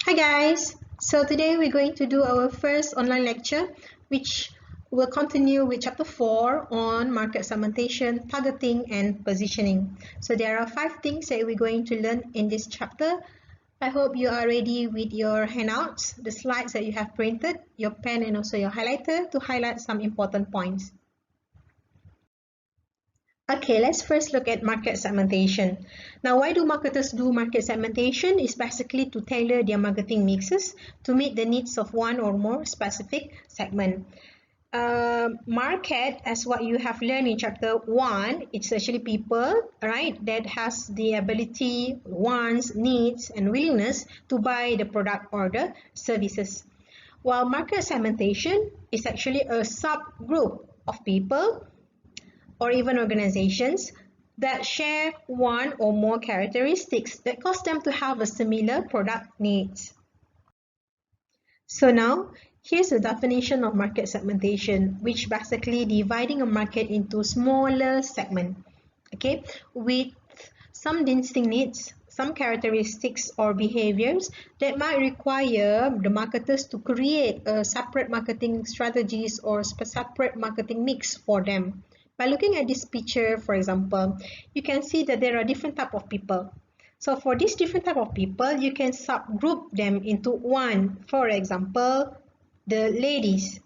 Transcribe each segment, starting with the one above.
Hi guys! So today we're going to do our first online lecture which will continue with chapter 4 on market segmentation, targeting and positioning. So there are 5 things that we're going to learn in this chapter. I hope you are ready with your handouts, the slides that you have printed, your pen and also your highlighter to highlight some important points. Okay, let's first look at market segmentation. Now, why do marketers do market segmentation? It's basically to tailor their marketing mixes to meet the needs of one or more specific segment. Market, as what you have learned in chapter 1, it's actually people, right, that has the ability, wants, needs, and willingness to buy the product or the services. While market segmentation is actually a subgroup of people or even organizations that share one or more characteristics that cause them to have a similar product needs. So now, here's the definition of market segmentation, which basically dividing a market into smaller segments, okay, with some distinct needs, some characteristics or behaviors that might require the marketers to create a separate marketing strategies or separate marketing mix for them. By looking at this picture, for example, you can see that there are different types of people. So for these different type of people, you can subgroup them into one. For example, the ladies.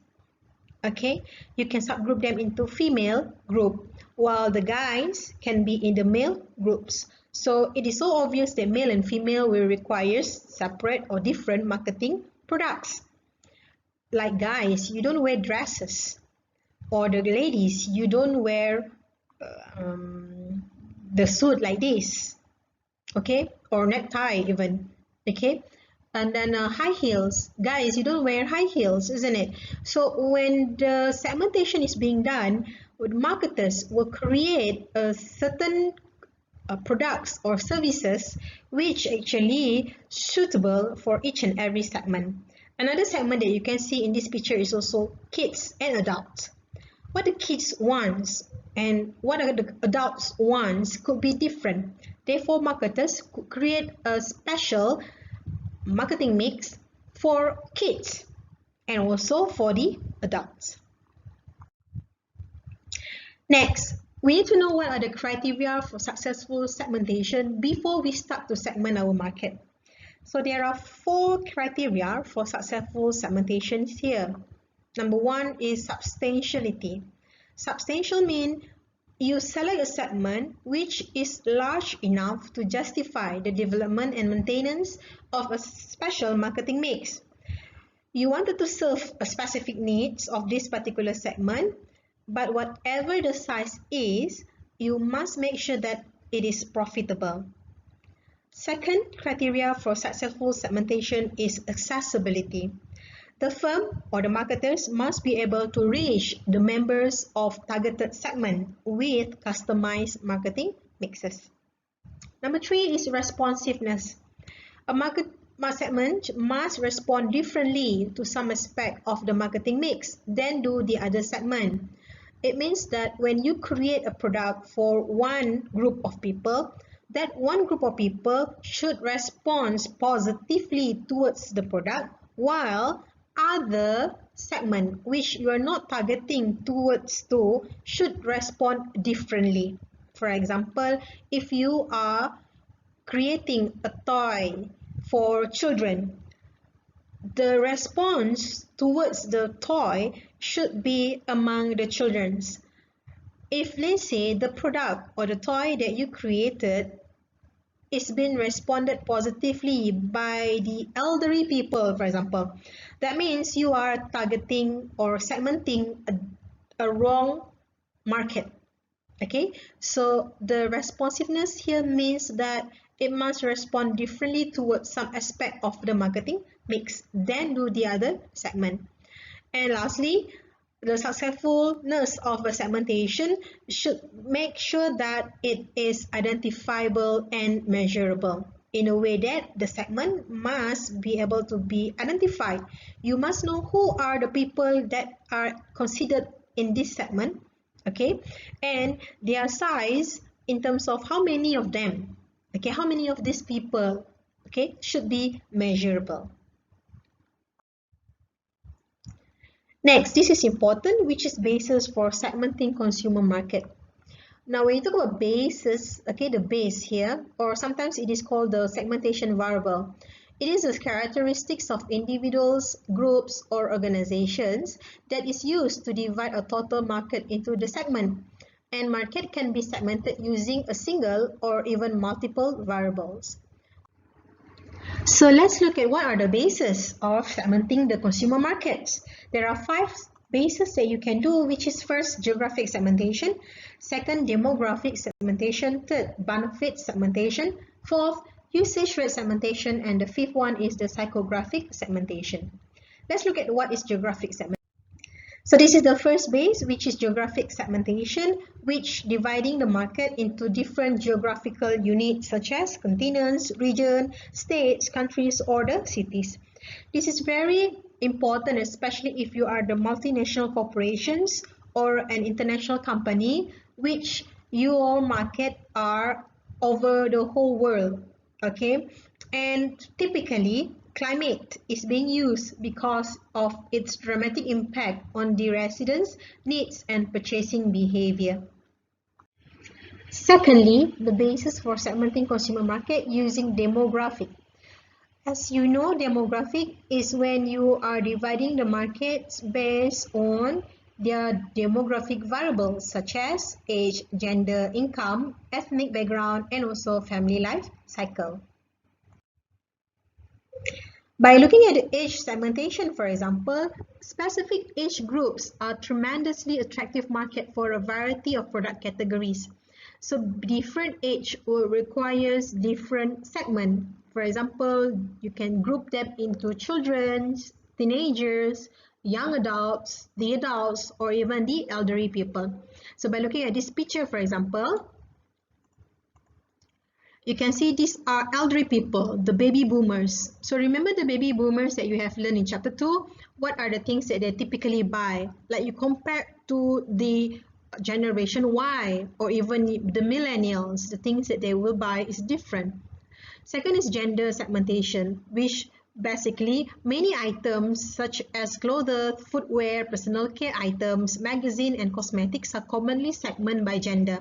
Okay, you can subgroup them into female group, while the guys can be in the male groups. So it is so obvious that male and female will require separate or different marketing products. Like guys, you don't wear dresses. Or the ladies, you don't wear the suit like this, okay, or necktie even, okay. And then high heels, guys, you don't wear high heels, isn't it? So when the segmentation is being done, marketers will create a certain products or services which actually suitable for each and every segment. Another segment that you can see in this picture is also kids and adults. What the kids want and what the adults want could be different. Therefore, marketers could create a special marketing mix for kids and also for the adults. Next, we need to know what are the criteria for successful segmentation before we start to segment our market. So there are 4 criteria for successful segmentation here. Number 1 is substantiality. Substantial means you select a segment which is large enough to justify the development and maintenance of a special marketing mix. You wanted to serve a specific needs of this particular segment, but whatever the size is, you must make sure that it is profitable. Second criteria for successful segmentation is accessibility. The firm or the marketers must be able to reach the members of targeted segment with customized marketing mixes. Number 3 is responsiveness. A market segment must respond differently to some aspect of the marketing mix than do the other segment. It means that when you create a product for one group of people, that one group of people should respond positively towards the product, while other segment which you are not targeting towards to should respond differently. For example, if you are creating a toy for children, the response towards the toy should be among the children's. If let's say the product or the toy that you created is being responded positively by the elderly people, for example, that means you are targeting or segmenting a wrong market. Okay, so the responsiveness here means that it must respond differently towards some aspect of the marketing mix than do the other segment. And lastly, the successfulness of a segmentation should make sure that it is identifiable and measurable in a way that the segment must be able to be identified. You must know who are the people that are considered in this segment, okay, and their size in terms of how many of them, okay, how many of these people okay, should be measurable. Next, this is important, which is basis for segmenting consumer market. Now, when you talk about basis, okay, the base here, or sometimes it is called the segmentation variable. It is the characteristics of individuals, groups, or organizations that is used to divide a total market into the segment. And market can be segmented using a single or even multiple variables. So let's look at what are the bases of segmenting the consumer markets. There are 5 bases that you can do, which is first, geographic segmentation, second, demographic segmentation, third, benefit segmentation, fourth, usage rate segmentation, and the fifth one is the psychographic segmentation. Let's look at what is geographic segmentation. So this is the first base, which is geographic segmentation, which dividing the market into different geographical units such as continents, region, states, countries, or the cities. This is very important, especially if you are the multinational corporations or an international company, which your market are over the whole world, okay? And typically, climate is being used because of its dramatic impact on the residents' needs and purchasing behavior. Secondly, the basis for segmenting consumer market using demographic. As you know, demographic is when you are dividing the markets based on their demographic variables such as age, gender, income, ethnic background, and also family life cycle. By looking at the age segmentation, for example, specific age groups are tremendously attractive market for a variety of product categories. So different age will requires different segment. For example, you can group them into children, teenagers, young adults, the adults, or even the elderly people. So by looking at this picture, for example, you can see these are elderly people, the baby boomers. So remember the baby boomers that you have learned in chapter 2? What are the things that they typically buy? Like you compare to the generation Y or even the millennials, the things that they will buy is different. Second is gender segmentation, which basically many items such as clothes, footwear, personal care items, magazine and cosmetics are commonly segmented by gender.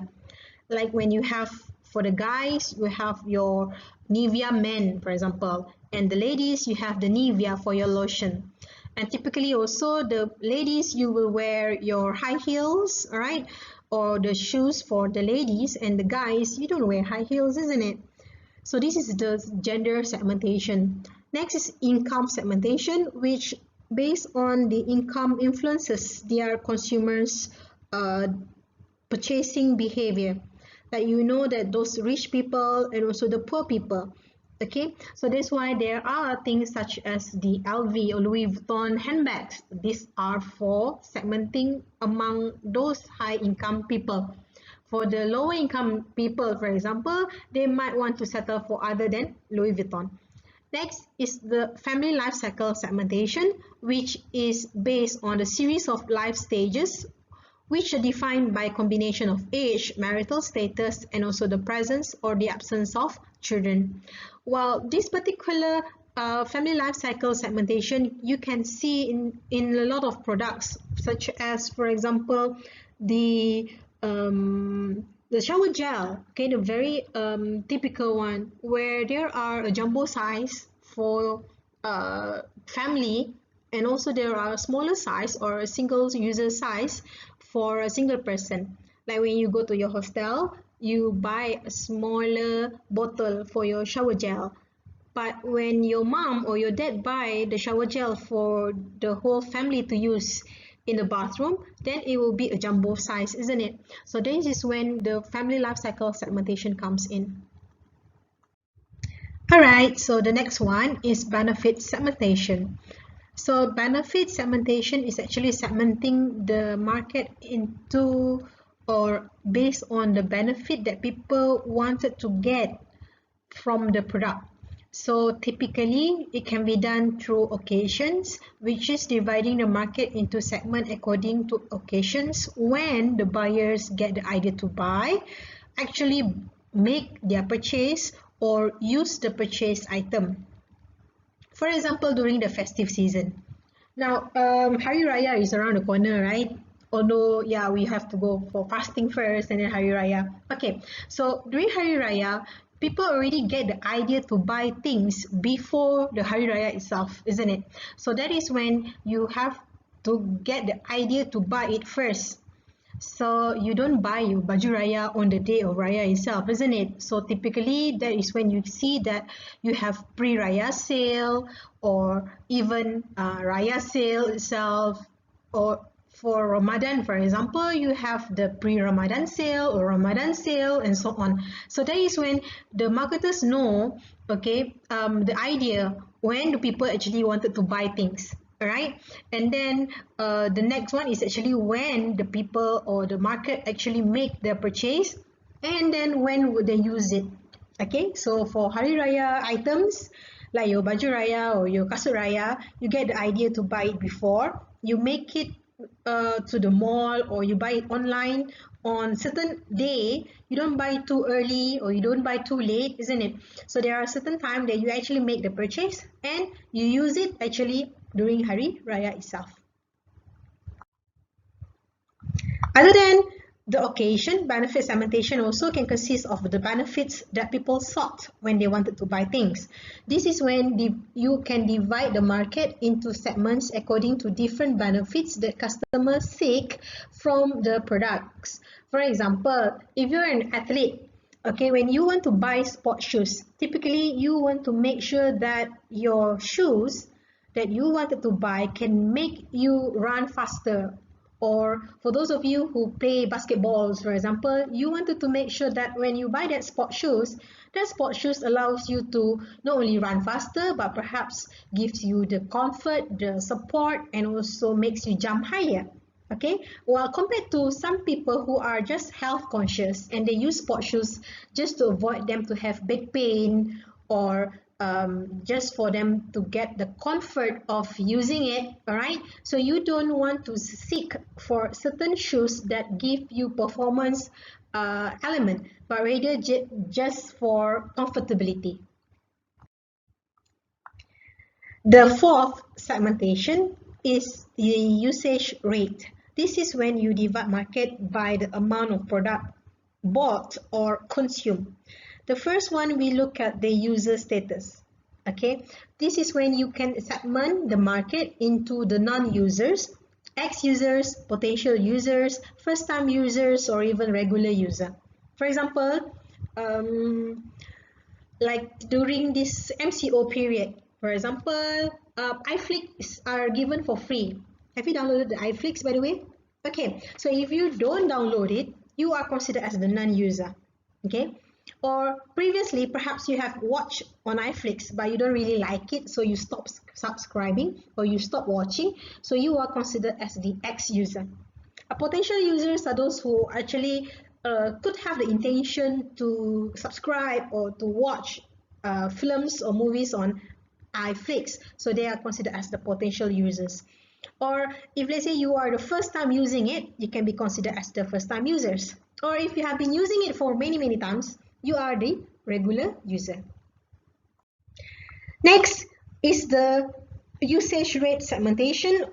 Like when you have, for the guys, you have your Nivea Men, for example, and the ladies, you have the Nivea for your lotion. And typically also the ladies, you will wear your high heels, all right, or the shoes for the ladies, and the guys, you don't wear high heels, isn't it? So this is the gender segmentation. Next is income segmentation, which based on the income influences their consumers' purchasing behavior. Like you know that those rich people and also the poor people, okay? So that's why there are things such as the LV or Louis Vuitton handbags. These are for segmenting among those high income people. For the lower income people, for example, they might want to settle for other than Louis Vuitton. Next is the family life cycle segmentation, which is based on a series of life stages which are defined by a combination of age, marital status, and also the presence or the absence of children. While this particular family life cycle segmentation, you can see in a lot of products, such as, for example, the shower gel, okay, the very typical one, where there are a jumbo size for family, and also there are a smaller size or a single user size for a single person. Like when you go to your hostel, you buy a smaller bottle for your shower gel. But when your mom or your dad buy the shower gel for the whole family to use in the bathroom, then it will be a jumbo size, isn't it? So this is when the family life cycle segmentation comes in. Alright, so the next one is benefit segmentation. So benefit segmentation is actually segmenting the market into or based on the benefit that people wanted to get from the product. So typically it can be done through occasions, which is dividing the market into segments according to occasions when the buyers get the idea to buy, actually make their purchase, or use the purchased item. For example, during the festive season. Now, Hari Raya is around the corner, right? Although, yeah, we have to go for fasting first and then Hari Raya. Okay, so during Hari Raya, people already get the idea to buy things before the Hari Raya itself, isn't it? So that is when you have to get the idea to buy it first. So you don't buy your baju raya on the day of raya itself, isn't it? So typically that is when you see that you have pre-raya sale or even raya sale itself, or for Ramadan, for example, you have the pre-Ramadan sale or Ramadan sale and so on. So that is when the marketers know, okay, the idea when the people actually wanted to buy things. Alright, and then the next one is actually when the people or the market actually make their purchase, and then when would they use it. Okay, so for Hari Raya items like your baju raya or your kasut raya, you get the idea to buy it before you make it to the mall, or you buy it online on certain day. You don't buy too early or you don't buy too late, isn't it? So there are certain time that you actually make the purchase and you use it actually during Hari Raya itself. Other than the occasion, benefit segmentation also can consist of the benefits that people sought when they wanted to buy things. This is when you can divide the market into segments according to different benefits that customers seek from the products. For example, if you're an athlete, okay, when you want to buy sport shoes, typically you want to make sure that your shoes that you wanted to buy can make you run faster. Or for those of you who play basketballs, for example, you wanted to make sure that when you buy that sport shoes allows you to not only run faster, but perhaps gives you the comfort, the support, and also makes you jump higher. Okay, well, compared to some people who are just health conscious and they use sport shoes just to avoid them to have back pain, or just for them to get the comfort of using it. All right, so you don't want to seek for certain shoes that give you performance element, but rather just for comfortability. The fourth segmentation is the usage rate. This is when you divide market by the amount of product bought or consumed. The first one, we look at the user status. Okay, this is when you can segment the market into the non-users, ex-users, potential users, first-time users, or even regular user. For example, like during this MCO period, for example, iFlix are given for free. Have you downloaded the iFlix, by the way? Okay, so if you don't download it, you are considered as the non-user. Okay, or previously perhaps you have watched on iFlix but you don't really like it, so you stop subscribing or you stop watching, so you are considered as the ex-user. Potential users are those who actually could have the intention to subscribe or to watch films or movies on iFlix, so they are considered as the potential users. Or if let's say you are the first time using it, you can be considered as the first time users. Or if you have been using it for many times, you are the regular user. Next is the usage rate segmentation,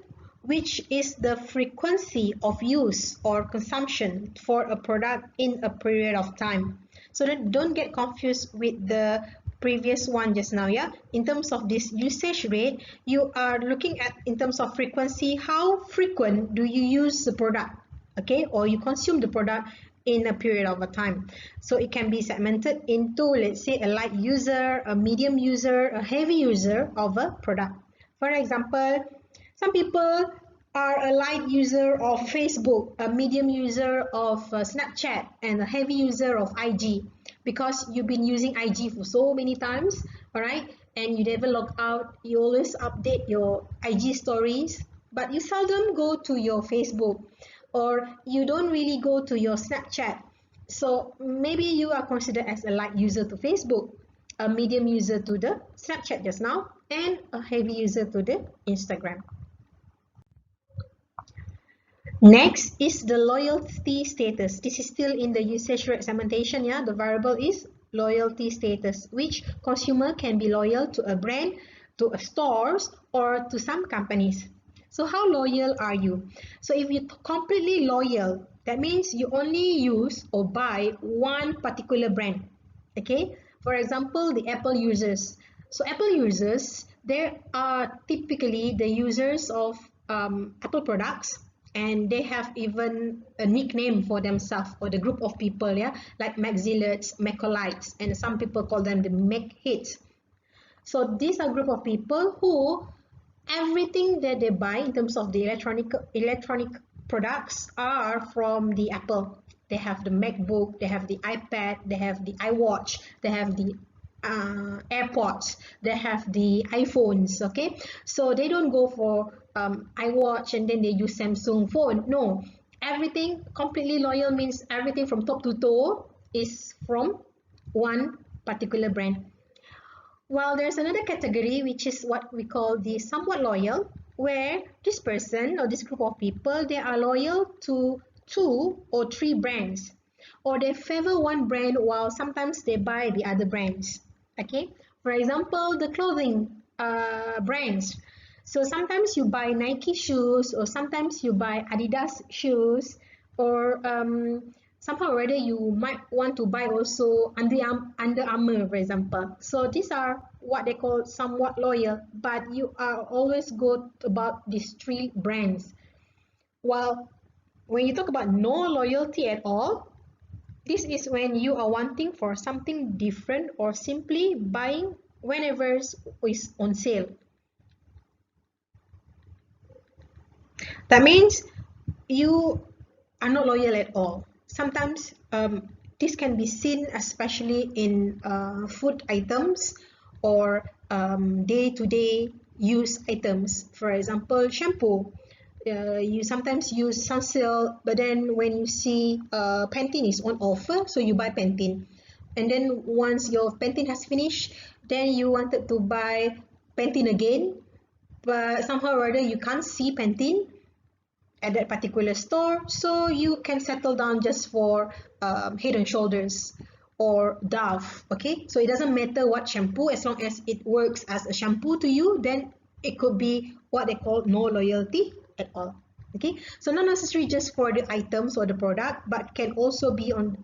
which is the frequency of use or consumption for a product in a period of time. So don't get confused with the previous one just now. Yeah, in terms of this usage rate, you are looking at in terms of frequency, how frequent do you use the product, okay, or you consume the product in a period of a time. So it can be segmented into, let's say, a light user, a medium user, a heavy user of a product. For example, some people are a light user of Facebook, a medium user of Snapchat, and a heavy user of IG, because you've been using IG for so many times, all right, and you never log out. You always update your IG stories, but you seldom go to your Facebook, or you don't really go to your Snapchat. So maybe you are considered as a light user to Facebook, a medium user to the Snapchat just now, and a heavy user to the Instagram. Next is the loyalty status. This is still in the usage rate segmentation. Yeah, the variable is loyalty status, which consumer can be loyal to a brand, to a stores, or to some companies. So how loyal are you? So if you're completely loyal, that means you only use or buy one particular brand. Okay, for example, the Apple users. So Apple users, they are typically the users of Apple products, and they have even a nickname for themselves or the group of people, yeah, like Maxillates, Macolites, and some people call them the Macheads. So these are group of people who everything that they buy in terms of the electronic products are from the Apple. They have the MacBook, they have the iPad, they have the iWatch, they have the AirPods, they have the iPhones. Okay, so they don't go for iWatch and then they use Samsung phone. No, everything completely loyal means everything from top to toe is from one particular brand. Well, there's another category which is what we call the somewhat loyal, where this person or this group of people, they are loyal to two or three brands, or they favor one brand while sometimes they buy the other brands. Okay, for example, the clothing brands. So sometimes you buy Nike shoes, or sometimes you buy Adidas shoes, or somehow or other you might want to buy also Under Armour, for example. So these are what they call somewhat loyal, but you are always go about these three brands. While when you talk about no loyalty at all, this is when you are wanting for something different or simply buying whenever is on sale. That means you are not loyal at all. Sometimes this can be seen especially in food items or day-to-day use items. For example, shampoo. You sometimes use Sunsilk, but then when you see Pantene is on offer, so you buy Pantene. And then once your Pantene has finished, then you wanted to buy Pantene again, but somehow or other you can't see Pantene at that particular store, so you can settle down just for Head and Shoulders or Dove. Okay, so it doesn't matter what shampoo, as long as it works as a shampoo to you, then it could be what they call no loyalty at all. Okay, so not necessarily just for the items or the product, but can also be on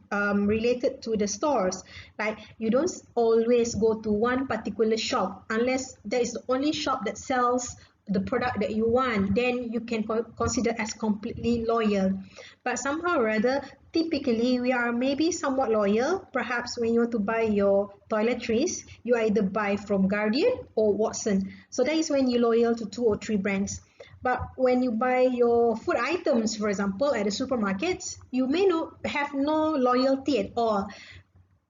related to the stores. Like you don't always go to one particular shop unless there is the only shop that sells the product that you want, then you can consider as completely loyal. But somehow or other, typically we are maybe somewhat loyal. Perhaps when you want to buy your toiletries, you either buy from Guardian or Watson, so that is when you're loyal to two or three brands. But when you buy your food items, for example, at the supermarkets, you may not have no loyalty at all.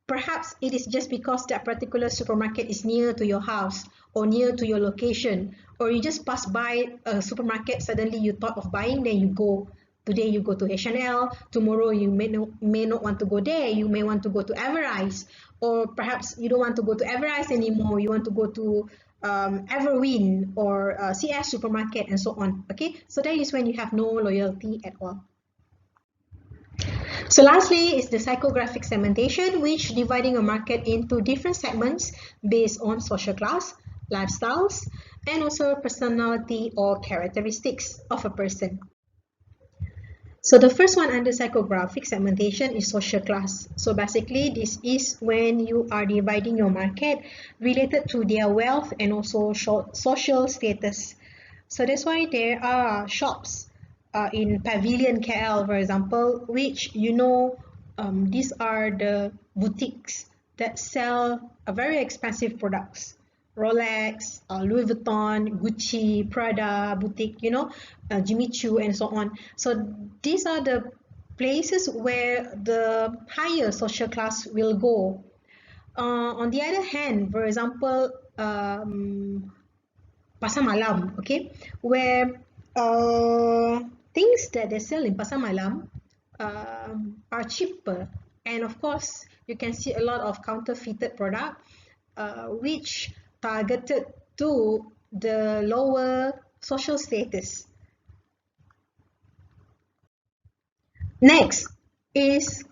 Perhaps it is just because that particular supermarket is near to your house or near to your location, or you just pass by a supermarket, suddenly you thought of buying, then you go. Today you go to H&L, tomorrow you may not want to go there, you may want to go to Everrise, or perhaps you don't want to go to Everrise anymore, you want to go to Everwin or CS supermarket and so on. Okay, so that is when you have no loyalty at all. So lastly is the psychographic segmentation, which dividing a market into different segments based on social class, lifestyles, and also personality or characteristics of a person. So the first one under psychographic segmentation is social class. So basically this is when you are dividing your market related to their wealth and also social status. So that's why there are shops in Pavilion KL, for example, which these are the boutiques that sell very expensive products. Rolex, Louis Vuitton, Gucci, Prada, boutique, Jimmy Choo, and so on. So these are the places where the higher social class will go. On the other hand, for example, pasar malam, okay, where things that they sell in pasar malam are cheaper, and of course you can see a lot of counterfeited product which targeted to the lower social status. Next is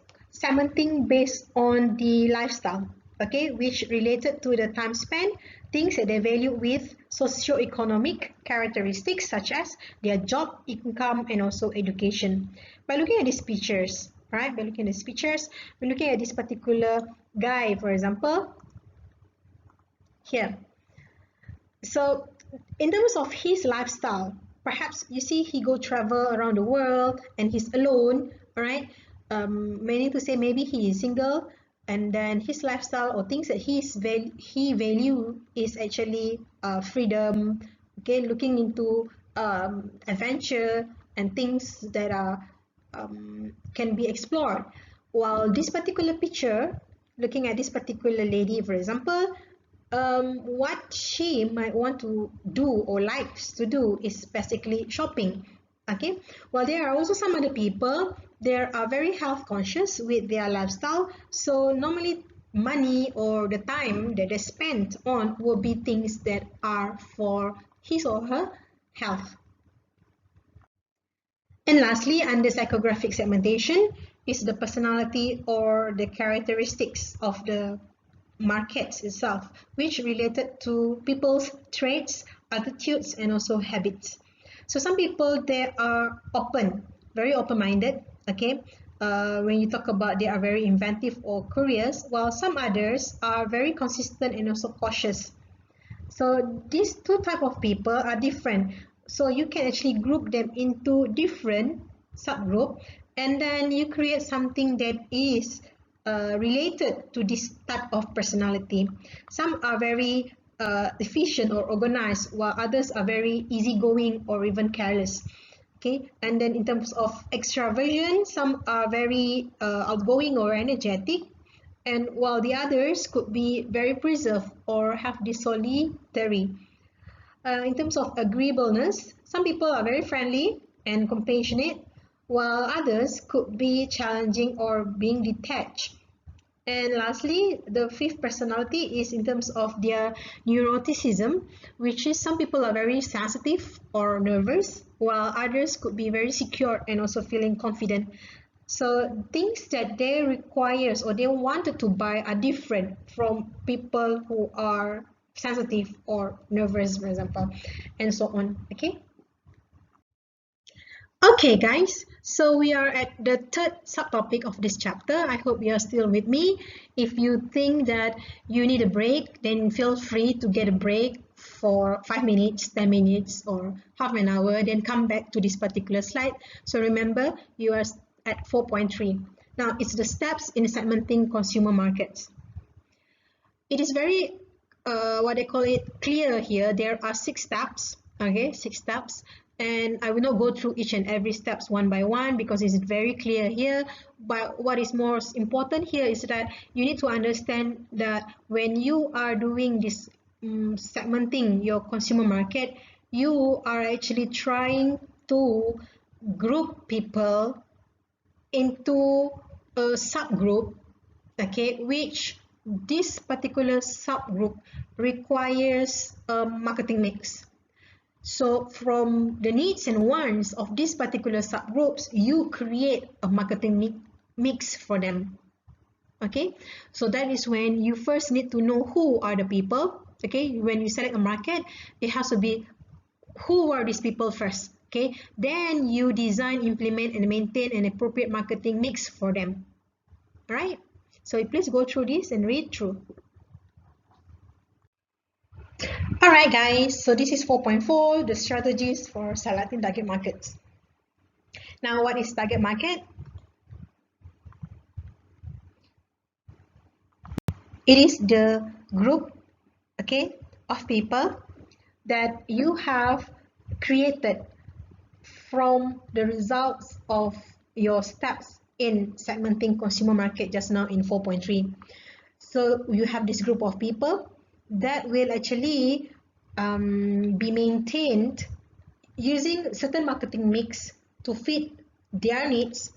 segmenting based on the lifestyle, okay, which related to the time spent, things that they value with socio-economic characteristics such as their job, income, and also education. By looking at these pictures, right, by looking at these pictures, we're looking at this particular guy, for example, here. So in terms of his lifestyle, perhaps you see he go travel around the world and he's alone, all right? Meaning to say maybe he is single, and then his lifestyle or things that he value is actually freedom, okay, looking into adventure and things that are can be explored. While this particular picture, looking at this particular lady, for example, what she might want to do or likes to do is basically shopping. Okay, well, there are also some other people, they are very health conscious with their lifestyle, so normally money or the time that they spend on will be things that are for his or her health. And lastly, under psychographic segmentation is the personality or the characteristics of the markets itself, which related to people's traits, attitudes, and also habits. So some people, they are open, very open-minded, okay? When you talk about they are very inventive or curious, while some others are very consistent and also cautious. So these two type of people are different. So you can actually group them into different subgroup, and then you create something that is related to this type of personality. Some are very efficient or organized, while others are very easygoing or even careless. Okay, and then in terms of extraversion, some are very outgoing or energetic, and while the others could be very preserved or have this solitary. In terms of agreeableness, some people are very friendly and compassionate, while others could be challenging or being detached. And lastly, the fifth personality is in terms of their neuroticism, which is some people are very sensitive or nervous, while others could be very secure and also feeling confident. So things that they requires or they wanted to buy are different from people who are sensitive or nervous, for example, and so on. Okay. Okay, guys, so we are at the third subtopic of this chapter. I hope you are still with me. If you think that you need a break, then feel free to get a break for 5 minutes, 10 minutes, or half an hour, then come back to this particular slide. So remember, you are at 4.3. Now, it's the steps in segmenting consumer markets. It is very, what they call it, clear here. There are 6 steps, okay, 6 steps. And I will not go through each and every steps one by one because it's very clear here. But what is most important here is that you need to understand that when you are doing this segmenting your consumer market, you are actually trying to group people into a subgroup, okay, which this particular subgroup requires a marketing mix. So from the needs and wants of these particular subgroups, you create a marketing mix for them. Okay, so that is when you first need to know who are the people. Okay, when you select a market, it has to be who are these people first. Okay, then you design, implement, and maintain an appropriate marketing mix for them. All right, so please go through this and read through. Alright guys, so this is 4.4, the strategies for selecting target markets. Now what is target market? It is the group, okay, of people that you have created from the results of your steps in segmenting consumer market just now in 4.3. So you have this group of people that will actually be maintained using certain marketing mix to fit their needs,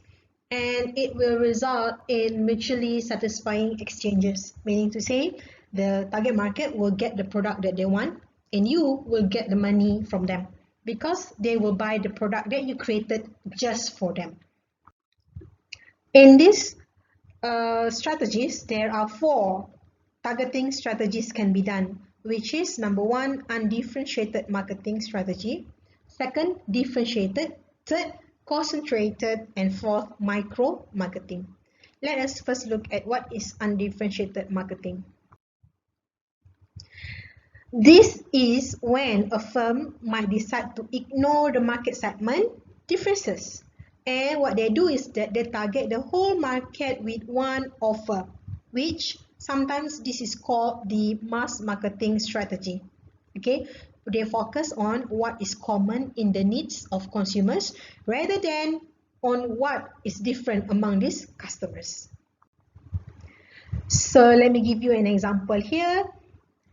and it will result in mutually satisfying exchanges, meaning to say the target market will get the product that they want and you will get the money from them because they will buy the product that you created just for them. In this strategies, there are 4 targeting strategies can be done, which is number 1, undifferentiated marketing strategy, second, differentiated, third, concentrated, and fourth, micro marketing. Let us first look at what is undifferentiated marketing. This is when a firm might decide to ignore the market segment differences. And what they do is that they target the whole market with one offer, which sometimes this is called the mass marketing strategy. Okay, they focus on what is common in the needs of consumers rather than on what is different among these customers. So let me give you an example here.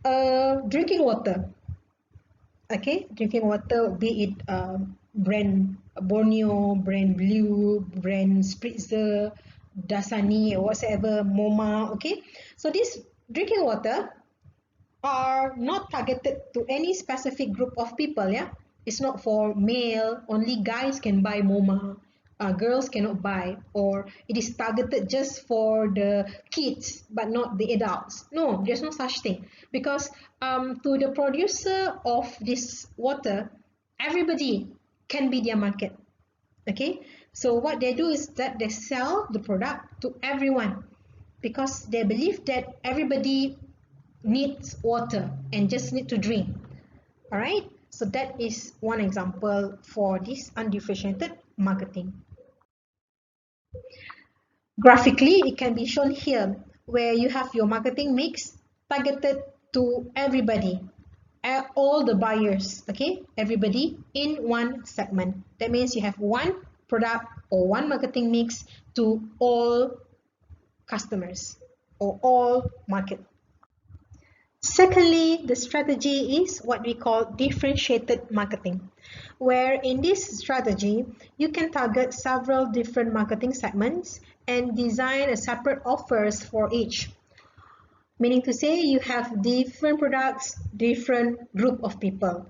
Drinking water. Okay, drinking water, be it brand Borneo, brand Blue, brand Spritzer, Dasani, or whatsoever, MoMA. Okay, so this drinking water are not targeted to any specific group of people. Yeah, it's not for male, only guys can buy MoMA, girls cannot buy, or it is targeted just for the kids but not the adults. No, there's no such thing, because to the producer of this water, everybody can be their market. Okay, so what they do is that they sell the product to everyone because they believe that everybody needs water and just need to drink. All right, so that is one example for this undifferentiated marketing. Graphically, it can be shown here where you have your marketing mix targeted to everybody, all the buyers, okay, everybody in one segment. That means you have one product or one marketing mix to all customers or all market. Secondly, the strategy is what we call differentiated marketing, where in this strategy, you can target several different marketing segments and design a separate offers for each. Meaning to say you have different products, different group of people.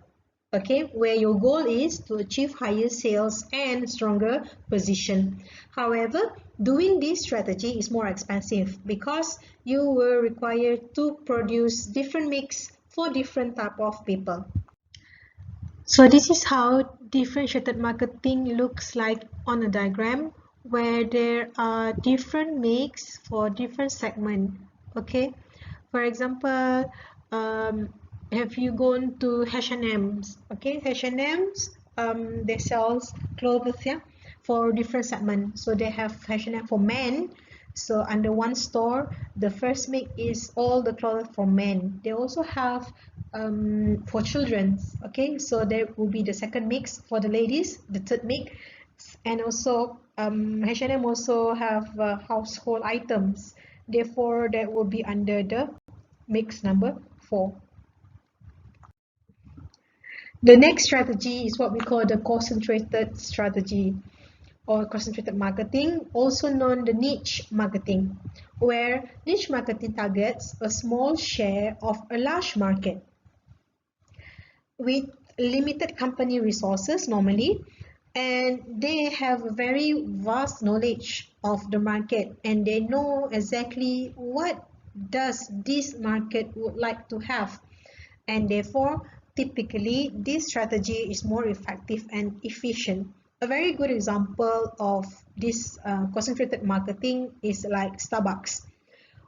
Okay, where your goal is to achieve higher sales and stronger position. However, doing this strategy is more expensive because you will require to produce different mix for different type of people. So this is how differentiated marketing looks like on a diagram, where there are different mix for different segment. Okay, for example, have you gone to H&M's? Okay, H&M's, they sells clothes, yeah, for different segments. So they have H&M for men. So under one store, the first mix is all the clothes for men. They also have for children. Okay, so there will be the second mix for the ladies, the third mix, and also H&M also have household items. Therefore, that will be under the mix number 4. The next strategy is what we call the concentrated strategy or concentrated marketing, also known the niche marketing, where niche marketing targets a small share of a large market with limited company resources normally, and they have a very vast knowledge of the market and they know exactly what does this market would like to have, and therefore typically this strategy is more effective and efficient. A very good example of this concentrated marketing is like Starbucks,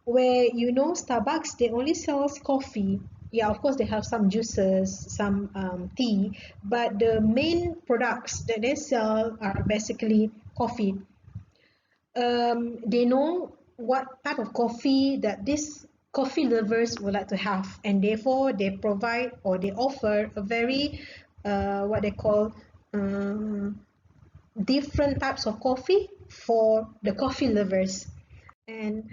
where Starbucks, they only sells coffee. Yeah, of course they have some juices, some tea, but the main products that they sell are basically coffee. They know what type of coffee that these coffee lovers would like to have, and therefore they provide or they offer a very what they call different types of coffee for the coffee lovers. And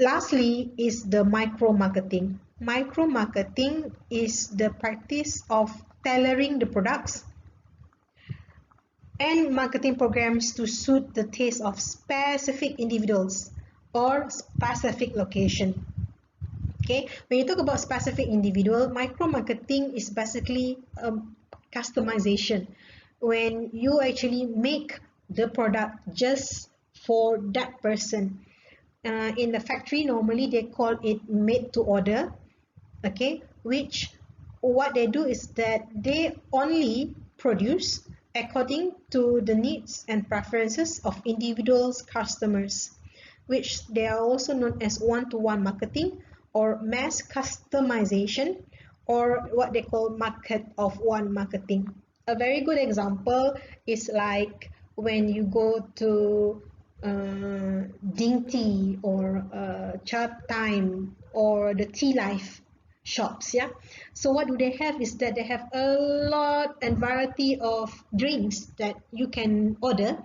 lastly is the micro marketing. Micro marketing is the practice of tailoring the products and marketing programs to suit the taste of specific individuals or specific location. Okay, when you talk about specific individual, micro marketing is basically customization, when you actually make the product just for that person. in the factory, normally they call it made to order, okay, which what they do is that they only produce according to the needs and preferences of individuals customers, which they are also known as one-to-one marketing or mass customization, or what they call market of one marketing. A very good example is like when you go to Ding or Chat Time or the Tea Life shops, yeah. So what do they have is that they have a lot and variety of drinks that you can order.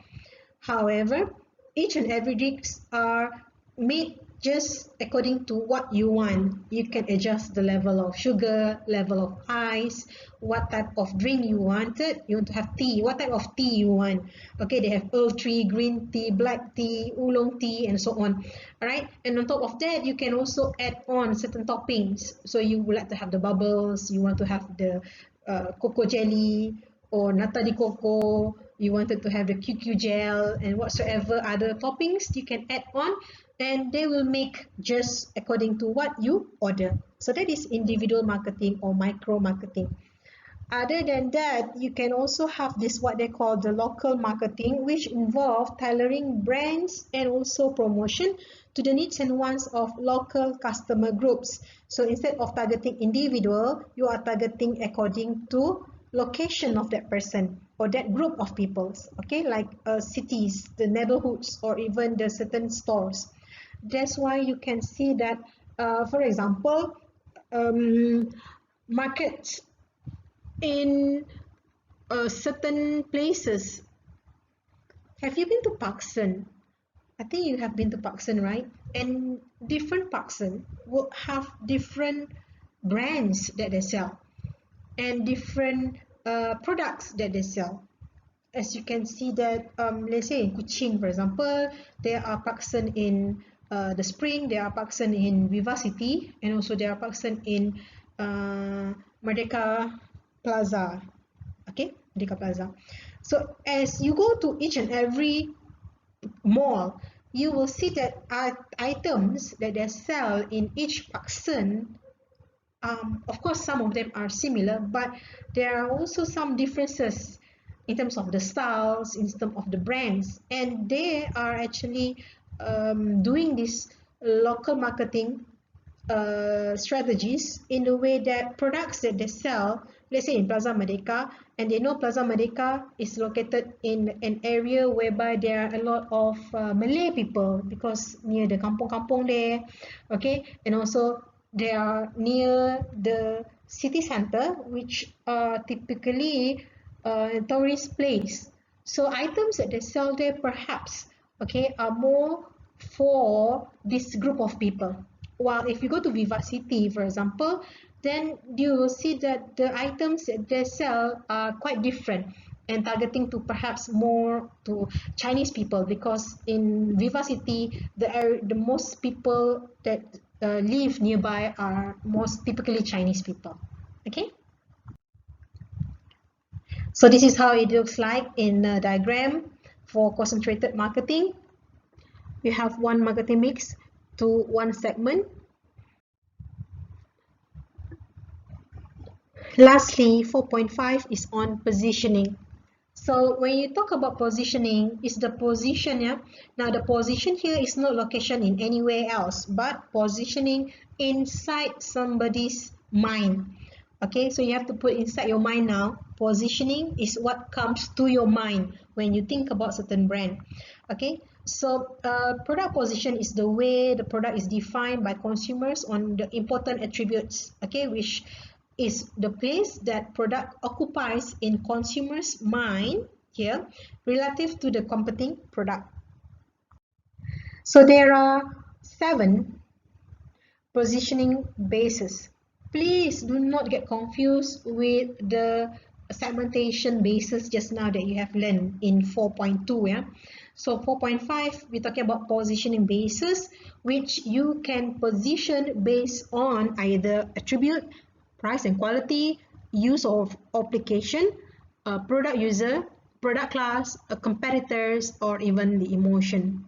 However, each and every drinks are made just according to what you want. You can adjust the level of sugar, level of ice, what type of drink you wanted. You want to have tea, what type of tea you want. Okay, they have Earl tea, green tea, black tea, oolong tea, and so on. All right, and on top of that, you can also add on certain toppings. So you would like to have the bubbles, you want to have the cocoa jelly or nata de coco, you wanted to have the QQ gel and whatsoever other toppings you can add on, and they will make just according to what you order. So that is individual marketing or micro marketing. Other than that, you can also have this what they call the local marketing, which involve tailoring brands and also promotion to the needs and wants of local customer groups. So instead of targeting individual, you are targeting according to location of that person or that group of peoples, okay, like cities, the neighborhoods, or even the certain stores. That's why you can see that, for example, markets in certain places. Have you been to Pakistan? I think you have been to Pakistan, right? And different Pakistan will have different brands that they sell and different products that they sell. As you can see that, let's say in Kuching, for example, there are Pakistan in the Spring, there are Pakistan in Vivacity, and also there are Pakistan in Merdeka Plaza. Okay, Merdeka Plaza. So as you go to each and every mall, you will see that items that they sell in each Pakistan, of course some of them are similar, but there are also some differences in terms of the styles, in terms of the brands, and they are actually doing this local marketing strategies in the way that products that they sell, let's say in Plaza Merdeka, and they know Plaza Merdeka is located in an area whereby there are a lot of Malay people because near the kampung-kampung there, okay, and also they are near the city center, which are typically tourist place. So items that they sell there perhaps, okay, are more for this group of people. While if you go to Vivacity, for example, then you will see that the items that they sell are quite different and targeting to perhaps more to Chinese people, because in Vivacity, the most people that live nearby are most typically Chinese people. Okay. So this is how it looks like in a diagram for concentrated marketing. We have one marketing mix to one segment. Lastly, 4.5 is on positioning. So when you talk about positioning, it's the position, yeah. Now the position here is not location in anywhere else, but positioning inside somebody's mind. Okay, so you have to put inside your mind now. Positioning is what comes to your mind when you think about certain brand. Okay, so product position is the way the product is defined by consumers on the important attributes, okay, which is the place that product occupies in consumers' mind here relative to the competing product. So there are 7 positioning bases. Please do not get confused with the segmentation basis just now that you have learned in 4.2. Yeah. So 4.5, we're talking about positioning bases, which you can position based on either attribute, price and quality, use of application, product user, product class, competitors, or even the emotion.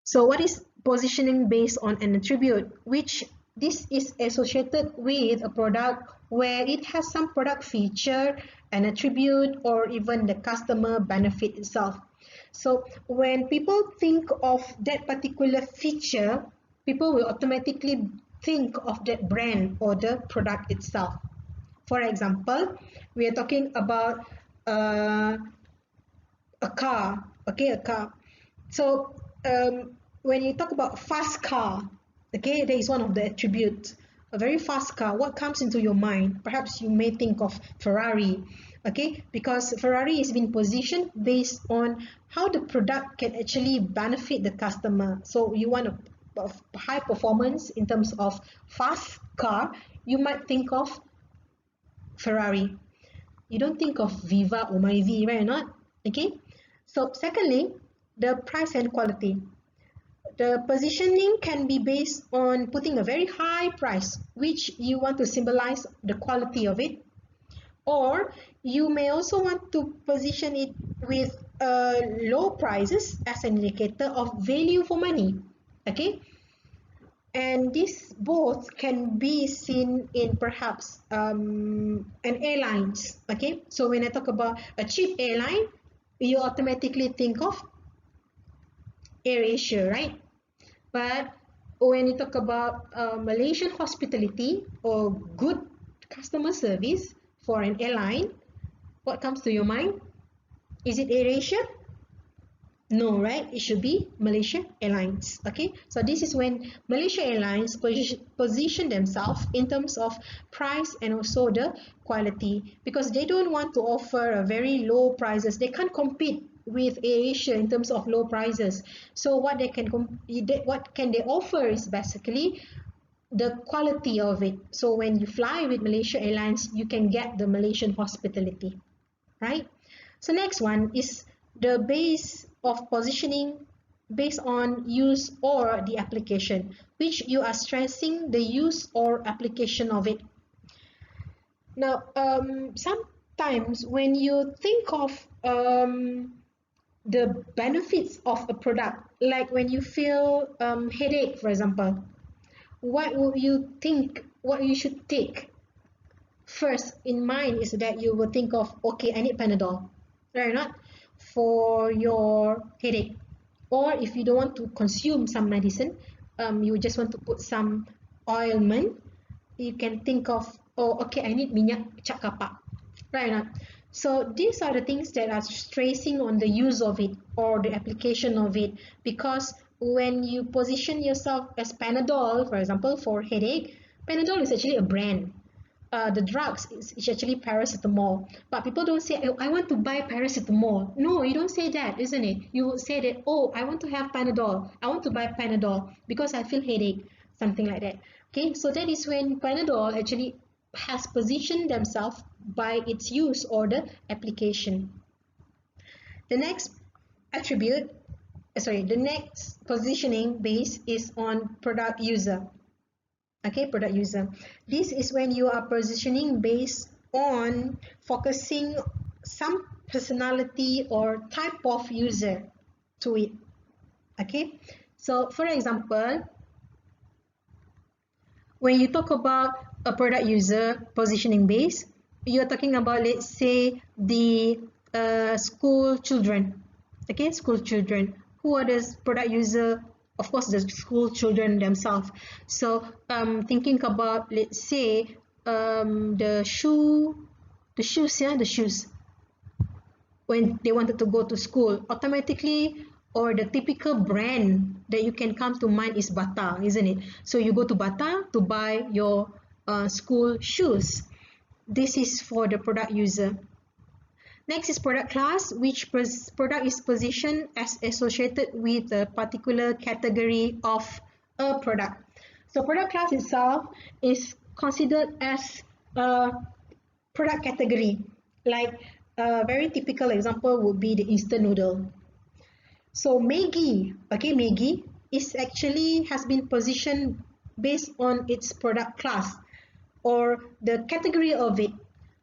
So what is positioning based on an attribute, which this is associated with a product where it has some product feature, an attribute, or even the customer benefit itself. So when people think of that particular feature, people will automatically think of that brand or the product itself. For example, we are talking about uh, a car, okay, a car. So when you talk about fast car, okay, that is one of the attributes. A very fast car, what comes into your mind? Perhaps you may think of Ferrari, okay, because Ferrari is being positioned based on how the product can actually benefit the customer. So you want a high performance in terms of fast car, you might think of Ferrari. You don't think of Viva or Myvi, right or not? Okay. So secondly, the price and quality. The positioning can be based on putting a very high price, which you want to symbolize the quality of it, or you may also want to position it with low prices as an indicator of value for money. Okay, and this both can be seen in perhaps an airlines. Okay, so when I talk about a cheap airline, you automatically think of AirAsia, right? But when you talk about Malaysian hospitality or good customer service for an airline, what comes to your mind? Is it AirAsia? No, right? It should be Malaysia Airlines. Okay, so this is when Malaysia Airlines position themselves in terms of price and also the quality, because they don't want to offer a very low prices. They can't compete with AirAsia in terms of low prices. So what they offer is basically the quality of it. So when you fly with Malaysia Airlines, you can get the Malaysian hospitality, right? So next one is the base of positioning based on use or the application, which you are stressing the use or application of it. Now, sometimes when you think of the benefits of a product, like when you feel headache, for example, what would you think, what you should take first in mind is that you will think of, okay, I need Panadol, right or not, for your headache. Or if you don't want to consume some medicine, you just want to put some ointment, you can think of, oh, okay, I need minyak cap kapak, right or not. So these are the things that are stressing on the use of it or the application of it, because when you position yourself as Panadol, for example, for headache, Panadol is actually a brand. The drugs is actually paracetamol, but people don't say, oh, I want to buy paracetamol. No, you don't say that, isn't it? You would say that, oh, I want to have Panadol, I want to buy Panadol because I feel headache, something like that. Okay, so that is when Panadol actually has positioned themselves by its use or the application. The next attribute, the next positioning base is on product user. Okay, product user. This is when you are positioning based on focusing some personality or type of user to it. Okay, so for example, when you talk about a product user positioning base, you're talking about, let's say, the school children. Okay, school children. Who are the product user? Of course, the school children themselves. So thinking about, let's say, the shoes, when they wanted to go to school, automatically, or the typical brand that you can come to mind is Bata, isn't it? So you go to Bata to buy your school shoes. This is for the product user. Next is product class, which product is positioned as associated with a particular category of a product. So product class itself is considered as a product category. Like a very typical example would be the instant noodle. So Maggi, okay, Maggi is actually has been positioned based on its product class or the category of it.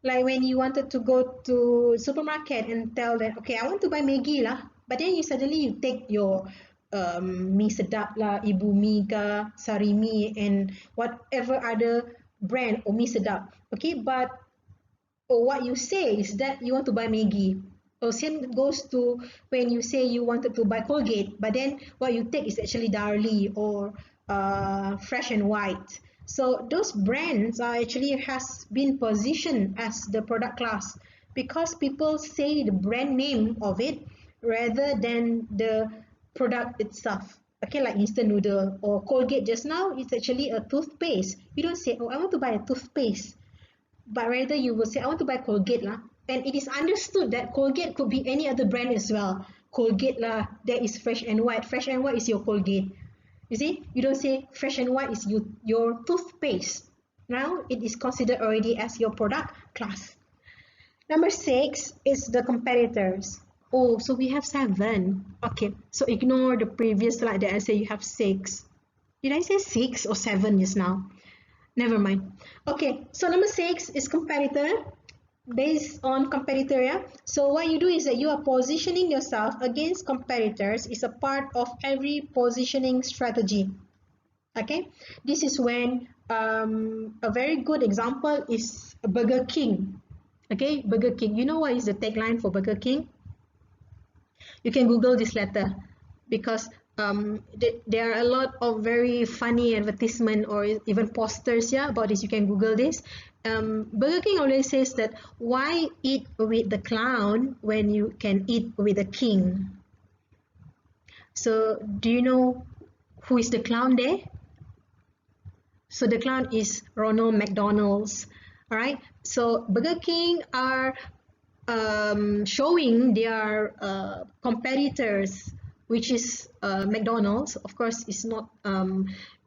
Like when you wanted to go to supermarket and tell them, okay, I want to buy Maggi lah, but then you suddenly you take your Mi Sedap lah, Ibu Mi ka, Sari Mi, and whatever other brand or Mi Sedap. Okay, but what you say is that you want to buy Maggi. Or same goes to when you say you wanted to buy Colgate, but then what you take is actually Darlie or Fresh and White. So those brands are actually has been positioned as the product class because people say the brand name of it rather than the product itself. Okay, like instant noodle or Colgate just now, it's actually a toothpaste. You don't say, oh, I want to buy a toothpaste, but rather you will say, I want to buy Colgate lah. And it is understood that Colgate could be any other brand as well. Colgate lah, that is Fresh and White. Fresh and White is your Colgate. You see, you don't say Fresh and White is your toothpaste. Now it is considered already as your product class. Number 6 is the competitors. Oh, so we have 7. Okay, so ignore the previous slide that I say you have 6. Did I say 6 or 7 just now? Never mind. Okay, so number 6 is competitor. Based on competitor, yeah. So what you do is that you are positioning yourself against competitors is a part of every positioning strategy. Okay, this is when a very good example is Burger King. Okay, Burger King. You know what is the tagline for Burger King? You can Google this letter because there are a lot of very funny advertisement or even posters, yeah, about this. You can Google this. Burger King always says that why eat with the clown when you can eat with the king? So do you know who is the clown there? So the clown is Ronald McDonald's. All right. So Burger King are showing their competitors, which is McDonald's. Of course, it's not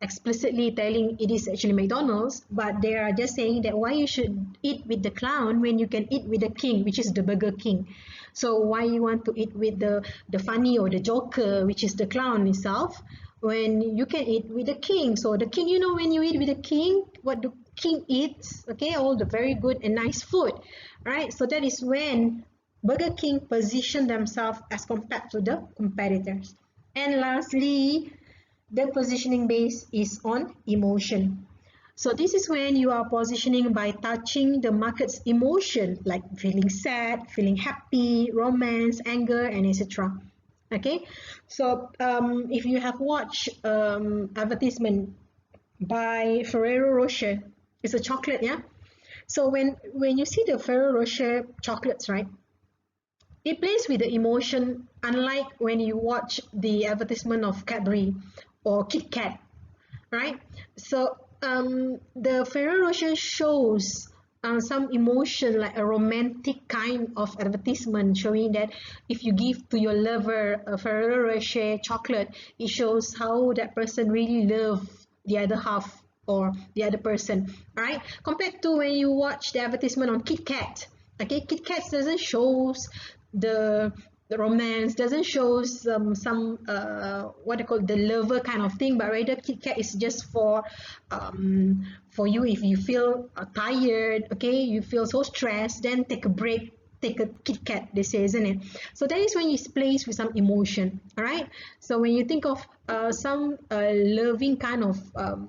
explicitly telling it is actually McDonald's, but they are just saying that why you should eat with the clown when you can eat with the king, which is the Burger King. So why you want to eat with the funny or the joker, which is the clown itself, when you can eat with the king? So the king, you know, when you eat with the king, what the king eats, okay, all the very good and nice food, right? So that is when Burger King position themselves as compared to the competitors. And lastly, the positioning base is on emotion. So this is when you are positioning by touching the market's emotion, like feeling sad, feeling happy, romance, anger, and etc. Okay, so if you have watched advertisement by Ferrero Rocher, it's a chocolate, yeah. So when you see the Ferrero Rocher chocolates, right, it plays with the emotion, unlike when you watch the advertisement of Cadbury or Kit Kat, right? So the Ferrero Rocher shows some emotion, like a romantic kind of advertisement, showing that if you give to your lover a Ferrero Rocher chocolate, it shows how that person really loves the other half or the other person, right? Compared to when you watch the advertisement on Kit Kat. Okay, Kit Kat doesn't shows the romance, doesn't show some what they call the lover kind of thing, but rather Kit Kat is just for you if you feel tired, okay, you feel so stressed, then take a break, take a Kit Kat, they say, isn't it? So that is when it's placed with some emotion. All right, so when you think of some loving kind of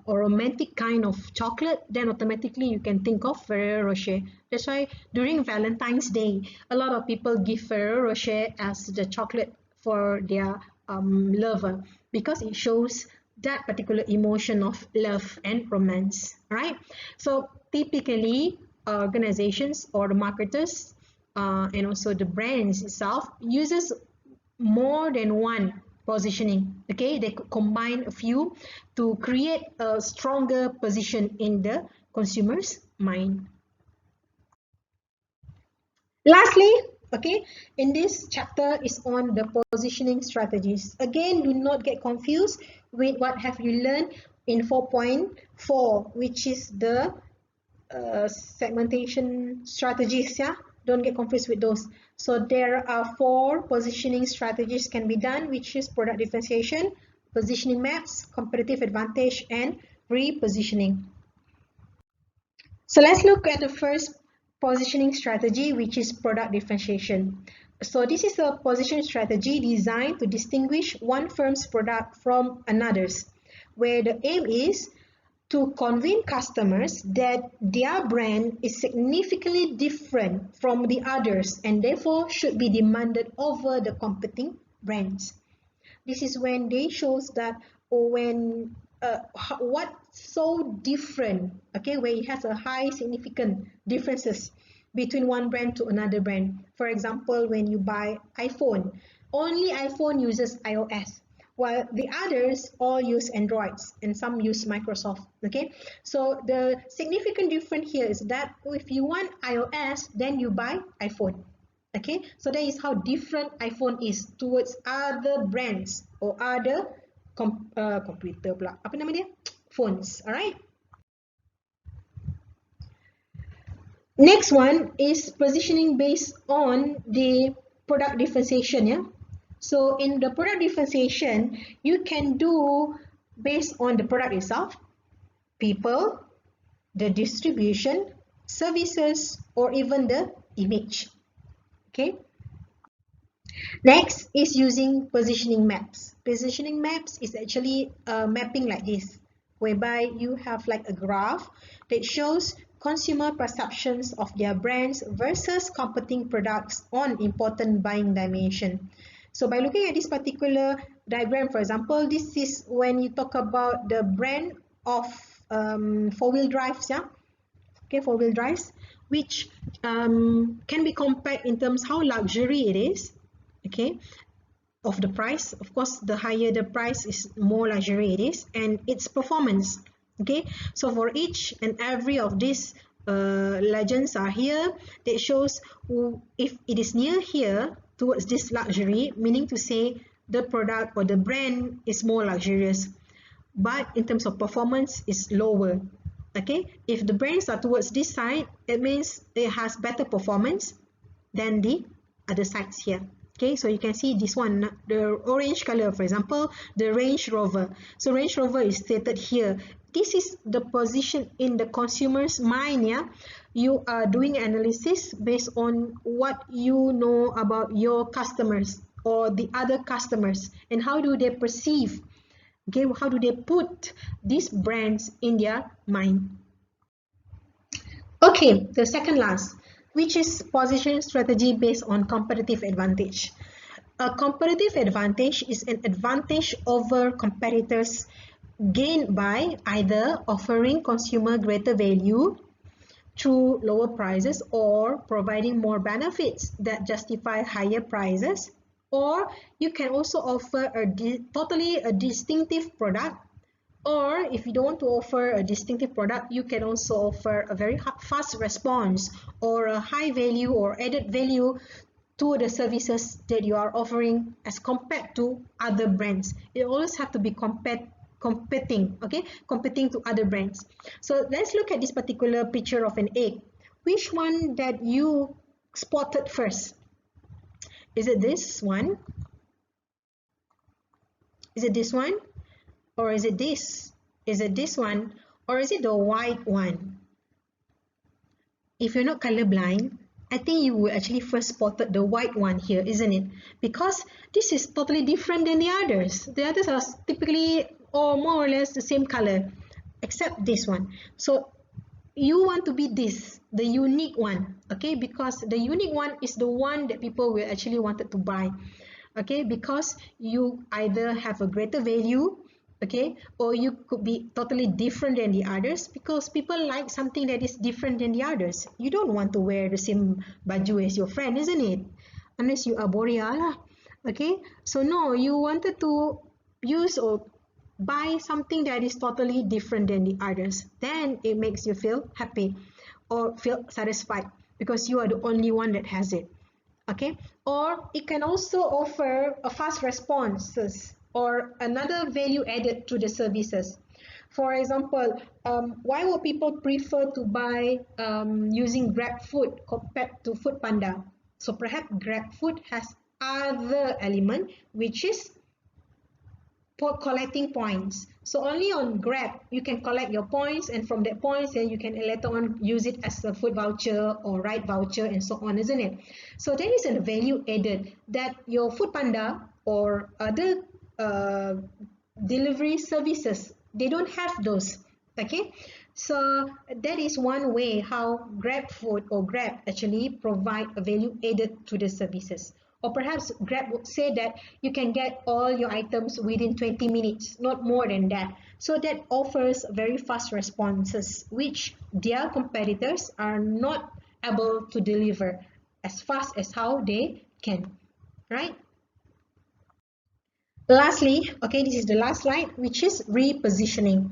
or romantic kind of chocolate, then automatically you can think of Ferrero Rocher. That's why during Valentine's Day, a lot of people give Ferrero Rocher as the chocolate for their lover, because it shows that particular emotion of love and romance. Right? So typically organizations or the marketers and also the brands itself uses more than one positioning. Okay, they could combine a few to create a stronger position in the consumer's mind. Lastly, okay, in this chapter is on the positioning strategies. Again, do not get confused with what have you learned in 4.4, which is the segmentation strategies. Yeah, don't get confused with those. So there are 4 positioning strategies can be done, which is product differentiation, positioning maps, competitive advantage, and repositioning. So let's look at the first positioning strategy, which is product differentiation. So this is a position strategy designed to distinguish one firm's product from another's, where the aim is to convince customers that their brand is significantly different from the others and therefore should be demanded over the competing brands. This is when they shows that when what's so different, okay, where it has a high significant differences between one brand to another brand. For example, when you buy iPhone, only iPhone uses iOS, while the others all use Androids and some use Microsoft. Okay, so the significant difference here is that if you want iOS, then you buy iPhone. Okay, so that is how different iPhone is towards other brands or other computer pula, apa nama dia, phones. Alright, next one is positioning based on the product differentiation. Yeah, so in the product differentiation you can do based on the product itself, people, the distribution, services, or even the image. Okay, next is using positioning maps. Positioning maps is actually a mapping like this, whereby you have like a graph that shows consumer perceptions of their brands versus competing products on important buying dimension. So by looking at this particular diagram, for example, this is when you talk about the brand of four-wheel drives, yeah, okay, four-wheel drives, which can be compared in terms how luxury it is, okay, of the price. Of course, the higher the price is, more luxury it is, and its performance. Okay, so for each and every of these legends are here that shows if it is near here towards this luxury, meaning to say the product or the brand is more luxurious, but in terms of performance is lower. Okay, if the brands are towards this side, it means it has better performance than the other sides here. Okay, so you can see this one, the orange color, for example, the Range Rover. So Range Rover is stated here. This is the position in the consumer's mind. Yeah, you are doing analysis based on what you know about your customers or the other customers and how do they perceive. Okay, how do they put these brands in their mind? Okay, the second last, which is position strategy based on competitive advantage. A competitive advantage is an advantage over competitors gained by either offering consumer greater value through lower prices or providing more benefits that justify higher prices, or you can also offer a totally a distinctive product, or if you don't want to offer a distinctive product, you can also offer a very fast response or a high value or added value to the services that you are offering as compared to other brands. It always have to be competing, okay, competing to other brands. So let's look at this particular picture of an egg. Which one that you spotted first? Is it this one? Is it this one? Or is it this? Is it this one? Or is it the white one? If you're not colorblind, I think you will actually first spotted the white one here, isn't it? Because this is totally different than the others. The others are typically or more or less the same color, except this one. So you want to be this, the unique one, okay? Because the unique one is the one that people will actually wanted to buy, okay? Because you either have a greater value, okay, or you could be totally different than the others because people like something that is different than the others. You don't want to wear the same baju as your friend, isn't it? Unless you are Borea lah, okay? So no, you wanted to use or buy something that is totally different than the others. Then it makes you feel happy or feel satisfied because you are the only one that has it. Okay, or it can also offer a fast responses or another value added to the services. For example, why would people prefer to buy using Grab Food compared to Food Panda? So perhaps Grab Food has other element which is collecting points. So only on Grab you can collect your points, and from that points then you can later on use it as a food voucher or ride voucher and so on, isn't it? So there is a value added that your Food Panda or other uh, delivery services, they don't have those. Okay, so that is one way how Grab Food or Grab actually provide a value added to the services. Or perhaps Grab would say that you can get all your items within 20 minutes, not more than that. So that offers very fast responses, which their competitors are not able to deliver as fast as how they can, right? Lastly, okay, this is the last slide, which is repositioning.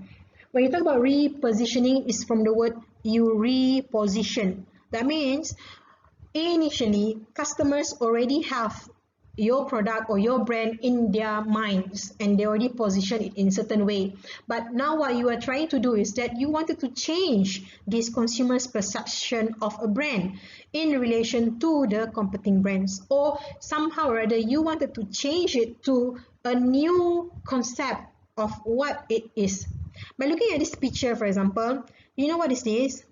When you talk about repositioning, is from the word you reposition. That means initially customers already have your product or your brand in their minds and they already position it in a certain way, but now what you are trying to do is that you wanted to change this consumer's perception of a brand in relation to the competing brands, or somehow or other you wanted to change it to a new concept of what it is. By looking at this picture, for example, you know what is this?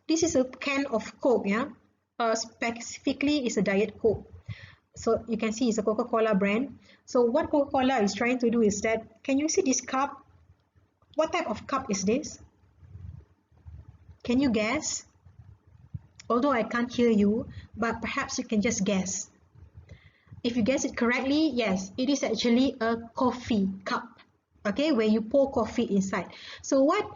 This is a can of Coke, yeah. Specifically, it's a Diet Coke. So you can see it's a Coca-Cola brand. So what Coca-Cola is trying to do is that, can you see this cup? What type of cup is this? Can you guess? Although I can't hear you, but perhaps you can just guess. If you guess it correctly, yes, it is actually a coffee cup, okay, where you pour coffee inside. So what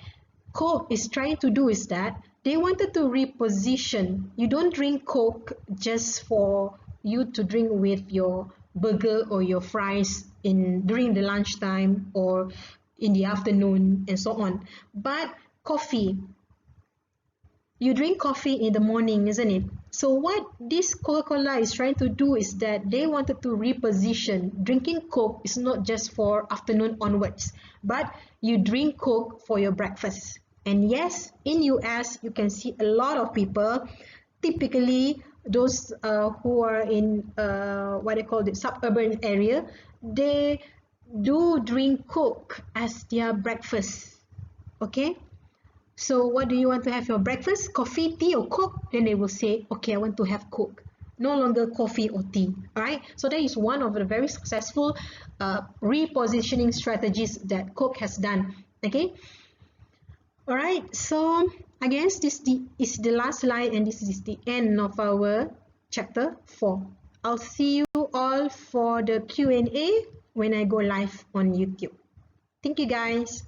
Coke is trying to do is that they wanted to reposition. You don't drink Coke just for you to drink with your burger or your fries during the lunchtime or in the afternoon and so on. But coffee, you drink coffee in the morning, isn't it? So what this Coca-Cola is trying to do is that they wanted to reposition drinking Coke is not just for afternoon onwards, but you drink Coke for your breakfast. And yes, in US, you can see a lot of people, typically those who are in what they call the suburban area, they do drink Coke as their breakfast. Okay? So what do you want to have your breakfast? Coffee, tea, or Coke? Then they will say, okay, I want to have Coke. No longer coffee or tea. All right. So that is one of the very successful repositioning strategies that Coke has done. Okay. All right. So I guess this is the last slide, and this is the end of our chapter 4. I'll see you all for the Q&A when I go live on YouTube. Thank you, guys.